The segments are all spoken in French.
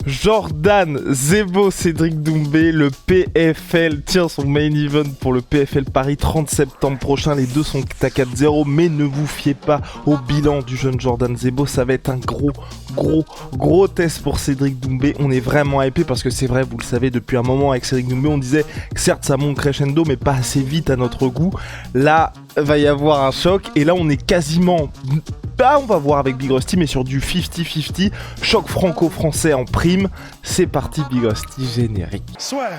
Jordan Zebo, Cédric Doumbé, le PFL tient son main event pour le PFL Paris 30 septembre prochain. Les deux sont à 4-0, mais ne vous fiez pas au bilan du jeune Jordan Zebo. Ça va être un gros test pour Cédric Doumbé. On est vraiment hypé parce que c'est vrai, vous le savez, depuis un moment avec Cédric Doumbé, on disait que certes ça monte crescendo, mais pas assez vite à notre goût. Là, va y avoir un choc et là on est quasiment... on va voir avec Big Rusty, mais sur du 50-50, choc franco-français en prime. C'est parti, Big Rusty, générique. Soit.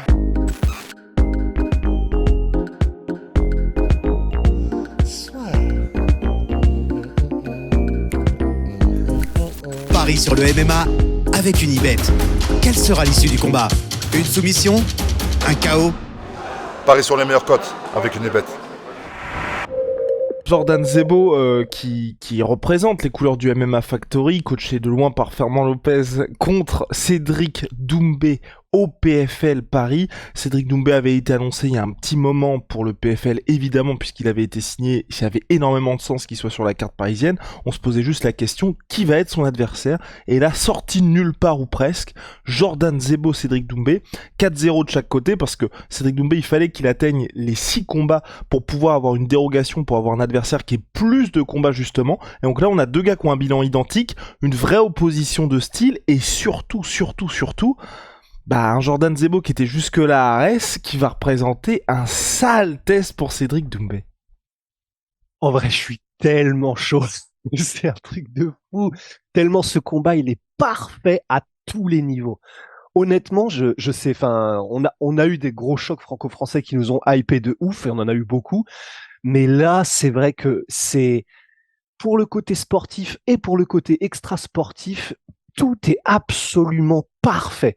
Paris sur le MMA avec Unibet. Quelle sera l'issue du combat? Une soumission? Un KO? Paris sur les meilleures cotes avec Unibet. Jordan Zebo qui représente les couleurs du MMA Factory, coaché de loin par Fernand Lopez, contre Cédric Doumbé au PFL Paris. Cédric Doumbé avait été annoncé il y a un petit moment pour le PFL, évidemment, puisqu'il avait été signé. Ça avait énormément de sens qu'il soit sur la carte parisienne. On se posait juste la question, qui va être son adversaire? Et là, sorti de nulle part ou presque, Jordan Zebo, Cédric Doumbé, 4-0 de chaque côté, parce que Cédric Doumbé, il fallait qu'il atteigne les 6 combats pour pouvoir avoir une dérogation, pour avoir un adversaire qui ait plus de combats justement. Et donc là, on a deux gars qui ont un bilan identique, une vraie opposition de style, et surtout, un Jordan Zebo qui était jusque-là à Arès, qui va représenter un sale test pour Cédric Doumbé. En vrai, je suis tellement chaud. C'est un truc de fou. Tellement ce combat, il est parfait à tous les niveaux. Honnêtement, je sais, on a eu des gros chocs franco-français qui nous ont hypé de ouf, et on en a eu beaucoup. Mais là, c'est vrai que c'est, pour le côté sportif et pour le côté extra-sportif, tout est absolument parfait.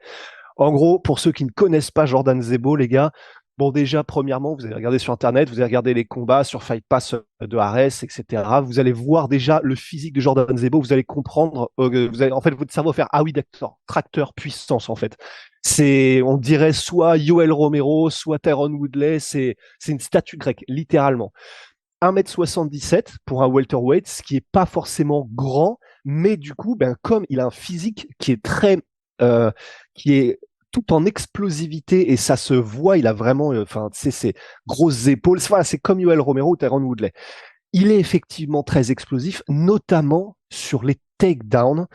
En gros, pour ceux qui ne connaissent pas Jordan Zebo, les gars, bon déjà, premièrement, vous allez regarder sur Internet, vous allez regarder les combats sur Fight Pass de Arès, etc. Vous allez voir déjà le physique de Jordan Zebo, vous allez comprendre, en fait, votre cerveau va faire, ah oui, d'accord, tracteur puissance, en fait. On dirait soit Yoel Romero, soit Tyron Woodley, c'est une statue grecque, littéralement. 1m77 pour un welterweight, ce qui est pas forcément grand, mais du coup, comme il a un physique qui est qui est tout en explosivité et ça se voit, il a vraiment, ses grosses épaules. Voilà, c'est comme Yoel Romero ou Tyron Woodley. Il est effectivement très explosif, notamment sur les takedowns.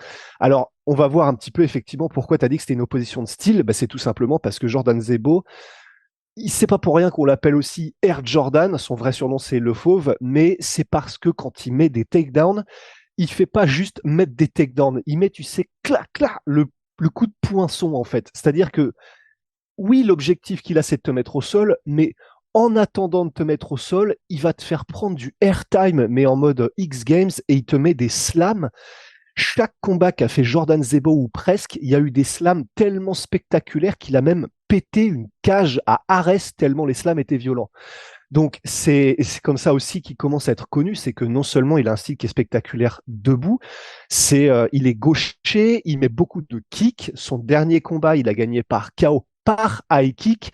Alors, on va voir un petit peu effectivement pourquoi tu as dit que c'était une opposition de style. C'est tout simplement parce que Jordan Zebo, c'est pas pour rien qu'on l'appelle aussi Air Jordan. Son vrai surnom, c'est Le Fauve, mais c'est parce que quand il met des takedowns, il fait pas juste mettre des takedowns. Il met, tu sais, clac, le coup de poinçon, en fait. C'est-à-dire que, oui, l'objectif qu'il a, c'est de te mettre au sol, mais en attendant de te mettre au sol, il va te faire prendre du airtime, mais en mode X Games, et il te met des slams. Chaque combat qu'a fait Jordan Zebo, ou presque, il y a eu des slams tellement spectaculaires qu'il a même pété une cage à Arès, tellement les slams étaient violents. Donc, c'est comme ça aussi qu'il commence à être connu, c'est que non seulement il a un style qui est spectaculaire debout, il est gaucher, il met beaucoup de kicks. Son dernier combat, il a gagné par KO, par high kick,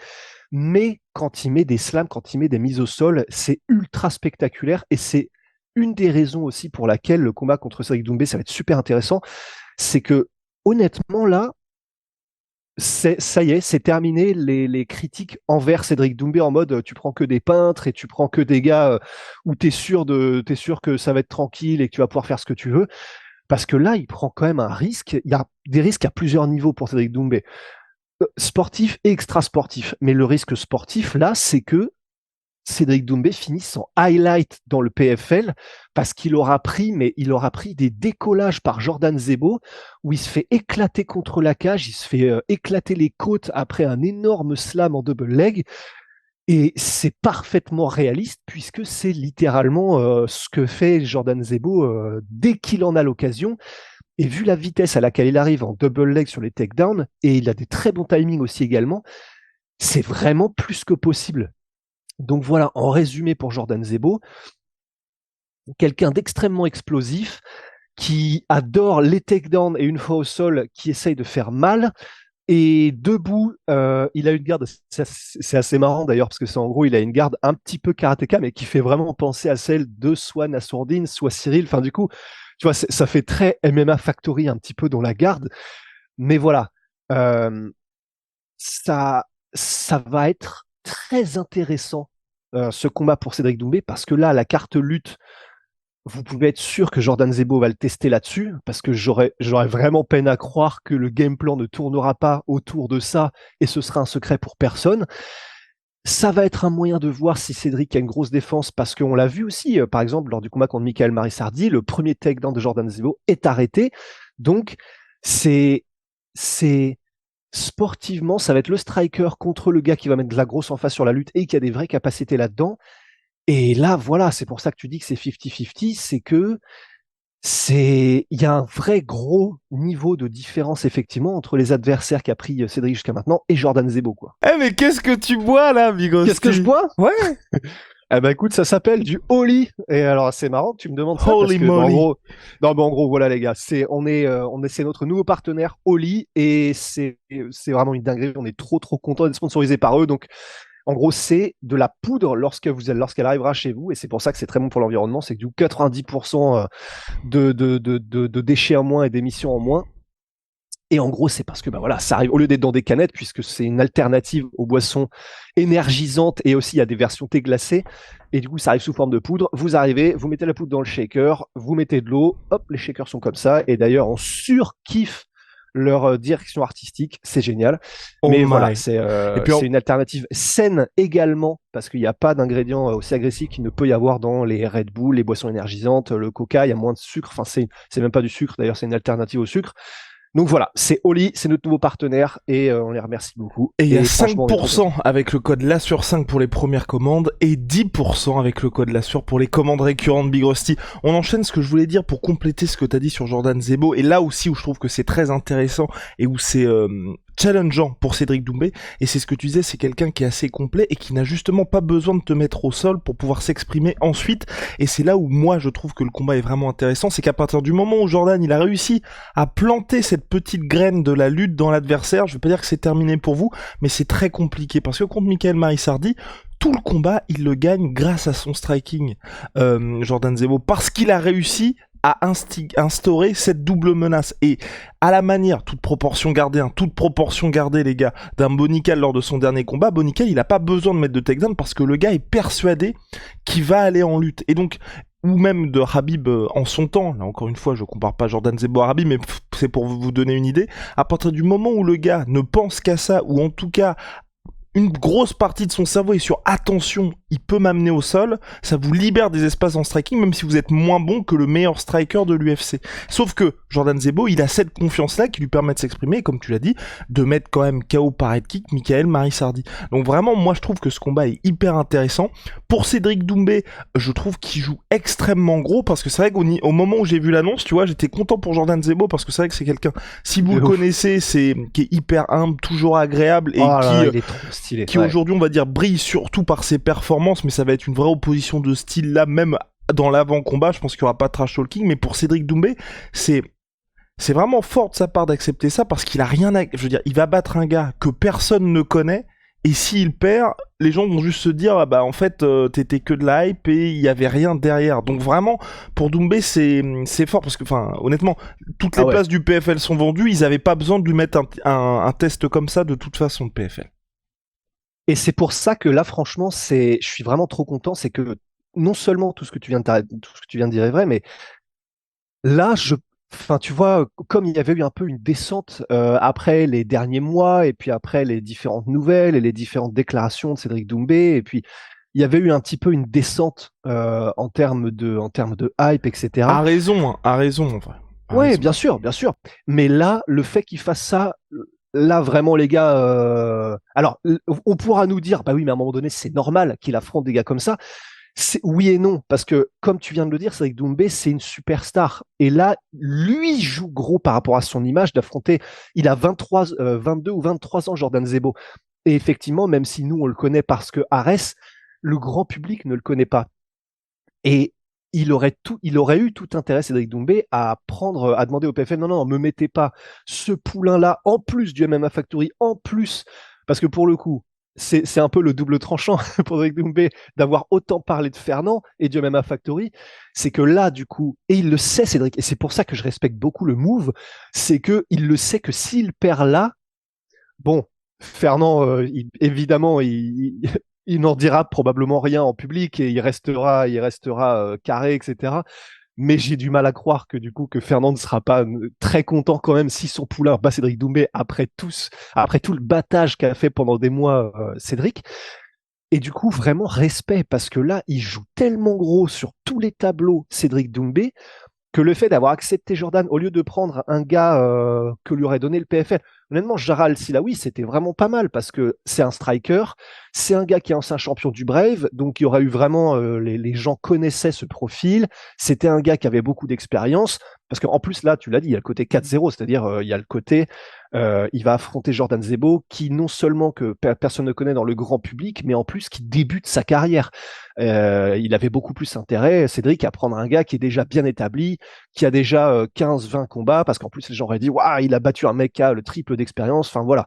mais quand il met des slams, quand il met des mises au sol, c'est ultra spectaculaire et c'est une des raisons aussi pour laquelle le combat contre Cédric Doumbé, ça va être super intéressant, c'est que honnêtement là, ça y est, c'est terminé les critiques envers Cédric Doumbé en mode tu prends que des peintres et tu prends que des gars où t'es sûr que ça va être tranquille et que tu vas pouvoir faire ce que tu veux. Parce que là, il prend quand même un risque. Il y a des risques à plusieurs niveaux pour Cédric Doumbé. Sportif et extra-sportif. Mais le risque sportif, là, c'est que Cédric Doumbé finisse en highlight dans le PFL parce qu'il aura pris des décollages par Jordan Zebo où il se fait éclater contre la cage, il se fait éclater les côtes après un énorme slam en double leg et c'est parfaitement réaliste puisque c'est littéralement ce que fait Jordan Zebo dès qu'il en a l'occasion. Et vu la vitesse à laquelle il arrive en double leg sur les takedowns, et il a des très bons timings aussi également, c'est vraiment plus que possible. Donc voilà, en résumé pour Jordan Zebo, quelqu'un d'extrêmement explosif, qui adore les takedowns et une fois au sol, qui essaye de faire mal. Et debout, il a une garde, c'est assez marrant d'ailleurs, parce que c'est en gros, il a une garde un petit peu karatéka, mais qui fait vraiment penser à celle de soit Nassourdine, soit Cyril. Enfin, du coup, tu vois, ça fait très MMA Factory un petit peu dans la garde. Mais voilà, Euh, ça, ça va être très intéressant, ce combat pour Cédric Doumbé, parce que là, la carte lutte, vous pouvez être sûr que Jordan Zebo va le tester là-dessus, parce que j'aurais vraiment peine à croire que le game plan ne tournera pas autour de ça, et ce sera un secret pour personne. Ça va être un moyen de voir si Cédric a une grosse défense, parce qu'on l'a vu aussi, par exemple, lors du combat contre Michael Marisardi, le premier takedown de Jordan Zebo est arrêté. Donc, c'est, c'est, sportivement, ça va être le striker contre le gars qui va mettre de la grosse en face sur la lutte et qui a des vraies capacités là-dedans. Et là, voilà, c'est pour ça que tu dis que c'est 50-50, c'est que il y a un vrai gros niveau de différence effectivement entre les adversaires qu'a pris Cédric jusqu'à maintenant et Jordan Zebo, quoi. Eh, mais qu'est-ce que tu bois là, Bigosti? Qu'est-ce que je bois? Ouais. Eh ben écoute, ça s'appelle du Holy. Et alors c'est marrant que tu me demandes ça parce Holy que moly. en gros, non, mais en gros voilà les gars, c'est notre nouveau partenaire Holy et c'est vraiment une dinguerie. On est trop content d'être sponsorisé par eux. Donc en gros, c'est de la poudre lorsqu'elle arrivera chez vous, et c'est pour ça que c'est très bon pour l'environnement. C'est que du coup, 90% de déchets en moins et d'émissions en moins. Et en gros, c'est parce que bah voilà, ça arrive au lieu d'être dans des canettes, puisque c'est une alternative aux boissons énergisantes, et aussi il y a des versions thé glacées. Et du coup, ça arrive sous forme de poudre. Vous arrivez, vous mettez la poudre dans le shaker, vous mettez de l'eau, hop, les shakers sont comme ça. Et d'ailleurs, on surkiffe leur direction artistique, c'est génial. Oh Mais my. voilà, Et puis c'est une alternative saine également, parce qu'il n'y a pas d'ingrédients aussi agressifs qu'il ne peut y avoir dans les Red Bull, les boissons énergisantes, le Coca, il y a moins de sucre. Enfin, c'est même pas du sucre, d'ailleurs, c'est une alternative au sucre. Donc voilà, c'est Oli, c'est notre nouveau partenaire et on les remercie beaucoup. Et il y a franchement, on est trop 5% avec le code LASSUR5 pour les premières commandes et 10% avec le code LASSUR pour les commandes récurrentes Big Rusty. On enchaîne ce que je voulais dire pour compléter ce que tu as dit sur Jordan Zebo, et là aussi où je trouve que c'est très intéressant et où c'est challengeant pour Cédric Doumbé, et c'est ce que tu disais, c'est quelqu'un qui est assez complet et qui n'a justement pas besoin de te mettre au sol pour pouvoir s'exprimer ensuite. Et c'est là où moi je trouve que le combat est vraiment intéressant, c'est qu'à partir du moment où Jordan il a réussi à planter cette petite graine de la lutte dans l'adversaire, je vais pas dire que c'est terminé pour vous, mais c'est très compliqué, parce que contre Michael Marisardi, tout le combat, il le gagne grâce à son striking, Jordan Zebo, parce qu'il a réussi à instaurer cette double menace. Et à la manière, toute proportion gardée, les gars, d'un Bonical lors de son dernier combat, Bonical, il a pas besoin de mettre de takedown parce que le gars est persuadé qu'il va aller en lutte. Et donc, ou même de Khabib en son temps, là encore une fois, je compare pas Jordan Zebo à Khabib, mais c'est pour vous donner une idée, à partir du moment où le gars ne pense qu'à ça, ou en tout cas une grosse partie de son cerveau est sur attention, il peut m'amener au sol, ça vous libère des espaces en striking, même si vous êtes moins bon que le meilleur striker de l'UFC. Sauf que Jordan Zebo, il a cette confiance-là qui lui permet de s'exprimer, et comme tu l'as dit, de mettre quand même KO par head kick Michael Marisardi. Donc vraiment, moi je trouve que ce combat est hyper intéressant. Pour Cédric Doumbé, je trouve qu'il joue extrêmement gros, parce que c'est vrai qu'au moment où j'ai vu l'annonce, tu vois, j'étais content pour Jordan Zebo, parce que c'est vrai que c'est quelqu'un, si vous le connaissez, qui est hyper humble, toujours agréable, et il est trop stylé, qui aujourd'hui, on va dire, brille surtout par ses performances, mais ça va être une vraie opposition de style là, même dans l'avant-combat. Je pense qu'il n'y aura pas de trash talking, mais pour Cédric Doumbé, c'est vraiment fort de sa part d'accepter ça, parce qu'il a rien à... Je veux dire, il va battre un gars que personne ne connaît, et s'il perd, les gens vont juste se dire, ah bah en fait, t'étais que de la hype et il y avait rien derrière. Donc vraiment, pour Doumbé, c'est fort, parce que, enfin, honnêtement, toutes les places du PFL sont vendues, ils avaient pas besoin de lui mettre un test comme ça de toute façon, de PFL. Et c'est pour ça que là, franchement, je suis vraiment trop content. C'est que non seulement tout ce que tu viens de dire est vrai, mais là, enfin, tu vois, comme il y avait eu un peu une descente après les derniers mois, et puis après les différentes nouvelles et les différentes déclarations de Cédric Doumbé, et puis il y avait eu un petit peu une descente en termes de hype, etc. A raison, en vrai. Oui, bien sûr, bien sûr. Mais là, le fait qu'il fasse ça, là vraiment les gars, alors on pourra nous dire, bah oui, mais à un moment donné, c'est normal qu'il affronte des gars comme ça. Oui et non, parce que comme tu viens de le dire, c'est que Doumbé, c'est une superstar. Et là, lui joue gros par rapport à son image d'affronter. Il a 22 ou 23 ans, Jordan Zebo. Et effectivement, même si nous, on le connaît parce que Ares, le grand public ne le connaît pas. Et il aurait eu tout intérêt, Cédric Doumbé, à demander au PFL, non, me mettez pas ce poulain-là, en plus du MMA Factory, en plus, parce que pour le coup, c'est un peu le double tranchant pour Cédric Doumbé d'avoir autant parlé de Fernand et du MMA Factory. C'est que là, du coup, et il le sait, Cédric, et c'est pour ça que je respecte beaucoup le move, c'est que il le sait que s'il perd là, Bon, Fernand, évidemment, il n'en dira probablement rien en public et il restera carré, etc. Mais j'ai du mal à croire que du coup que Fernand ne sera pas très content quand même si son poulain bat Cédric Doumbé après tout le battage qu'a fait pendant des mois Cédric. Et du coup, vraiment respect, parce que là, il joue tellement gros sur tous les tableaux, Cédric Doumbé, que le fait d'avoir accepté Jordan au lieu de prendre un gars que lui aurait donné le PFL, honnêtement, Jara Al-Silawi, c'était vraiment pas mal parce que c'est un striker, c'est un gars qui est ancien champion du Brave, donc il y aurait eu vraiment, les gens connaissaient ce profil, c'était un gars qui avait beaucoup d'expérience, parce qu'en plus là, tu l'as dit, il y a le côté 4-0, c'est-à-dire il y a le côté, il va affronter Jordan Zebo, qui non seulement que personne ne connaît dans le grand public, mais en plus qui débute sa carrière. Il avait beaucoup plus intérêt, Cédric, à prendre un gars qui est déjà bien établi, qui a déjà 15-20 combats, parce qu'en plus les gens auraient dit waouh, il a battu un mec qui a le triple d'expérience, enfin voilà.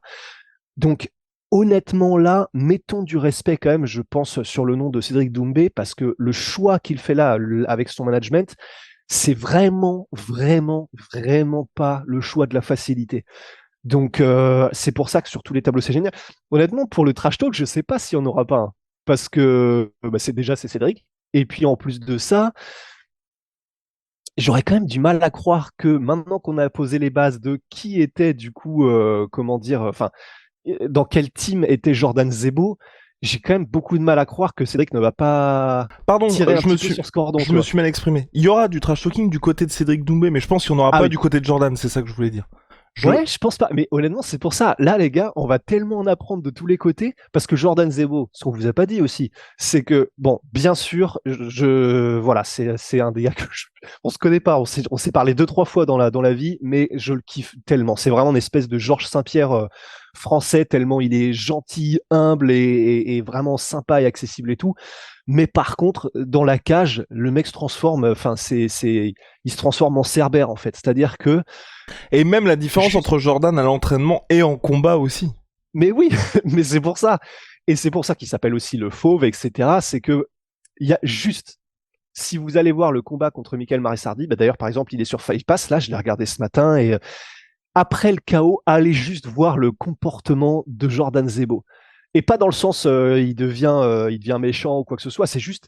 Donc honnêtement là, mettons du respect quand même, je pense, sur le nom de Cédric Doumbé, parce que le choix qu'il fait là avec son management, c'est vraiment, vraiment, vraiment pas le choix de la facilité. Donc c'est pour ça que sur tous les tableaux c'est génial. Honnêtement, pour le trash talk, je sais pas si on n'aura pas un, parce que c'est Cédric. Et puis en plus de ça, j'aurais quand même du mal à croire que maintenant qu'on a posé les bases de qui était du coup, comment dire, enfin, dans quel team était Jordan Zebo, j'ai quand même beaucoup de mal à croire que Cédric ne va pas Pardon, tirer un je me petit peu suis, sur ce cordon. je Tu me vois. suis mal exprimé. Il y aura du trash talking du côté de Cédric Doumbé, mais je pense qu'il n'y en aura Ah pas oui. du côté de Jordan, c'est ça que je voulais dire. Ouais, je pense pas. Mais honnêtement, c'est pour ça. Là, les gars, on va tellement en apprendre de tous les côtés. Parce que Jordan Zebo, ce qu'on vous a pas dit aussi, c'est que, bon, bien sûr, voilà, c'est un des gars on se connaît pas. On s'est parlé 2-3 fois dans la vie, mais je le kiffe tellement. C'est vraiment une espèce de Georges Saint-Pierre français, tellement il est gentil, humble et vraiment sympa et accessible et tout. Mais par contre, dans la cage, le mec se transforme, enfin, il se transforme en Cerbère, en fait. C'est-à-dire que, Et même la différence entre Jordan à l'entraînement et en combat aussi. mais oui, mais c'est pour ça. Et c'est pour ça qu'il s'appelle aussi le Fauve, etc. C'est que il y a juste, si vous allez voir le combat contre Michael Marisardi, bah d'ailleurs, par exemple, il est sur Fight Pass, là, je l'ai regardé ce matin, et après le KO, allez juste voir le comportement de Jordan Zebo. Et pas dans le sens, il devient méchant ou quoi que ce soit, c'est juste,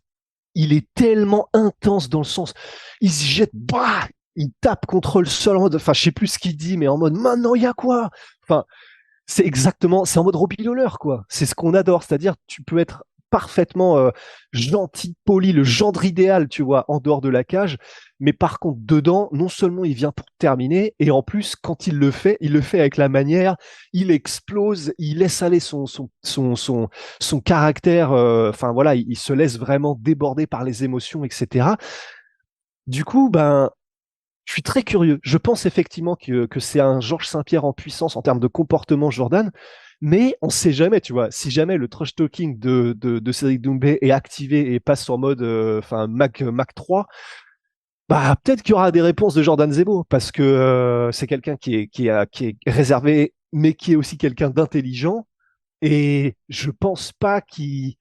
il est tellement intense dans le sens, il se jette, bah, il tape contre le sol en mode, enfin, je sais plus ce qu'il dit, mais en mode, maintenant, il y a quoi? Enfin, c'est en mode Robbie Lawler, quoi. C'est ce qu'on adore, c'est-à-dire tu peux être parfaitement gentil, poli, le gendre idéal, tu vois, en dehors de la cage, mais par contre dedans, non seulement il vient pour terminer, et en plus quand il le fait avec la manière, il explose, il laisse aller son caractère, enfin voilà, il se laisse vraiment déborder par les émotions, etc. Du coup, ben je suis très curieux. Je pense effectivement que c'est un Georges Saint-Pierre en puissance en termes de comportement, Jordan, mais on sait jamais, tu vois. Si jamais le trash talking de Cédric Doumbé est activé et passe en mode Mac 3, bah peut-être qu'il y aura des réponses de Jordan Zebo, parce que c'est quelqu'un qui est réservé, mais qui est aussi quelqu'un d'intelligent. Et je pense pas qu'il.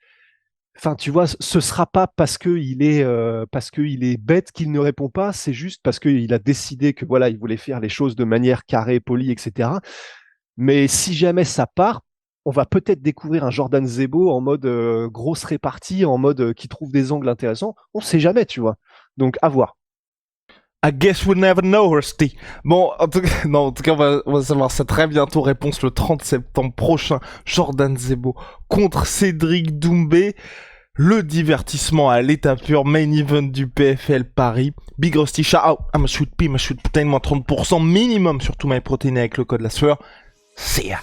Enfin, tu vois, ce sera pas parce qu'il est bête qu'il ne répond pas, c'est juste parce qu'il a décidé que voilà, il voulait faire les choses de manière carrée, polie, etc. Mais si jamais ça part, on va peut-être découvrir un Jordan Zebo en mode grosse répartie, en mode qui trouve des angles intéressants. On sait jamais, tu vois. Donc à voir. I guess we'll never know, Rusty. Bon, en tout cas, on va savoir ça très bientôt. Réponse le 30 septembre prochain. Jordan Zebo contre Cédric Doumbé. Le divertissement à l'état pur, main event du PFL Paris. Big Rusty, shout out à ma shoot P, ma shoot protein, moins 30% minimum sur tout my protein avec le code la sueur. See ya.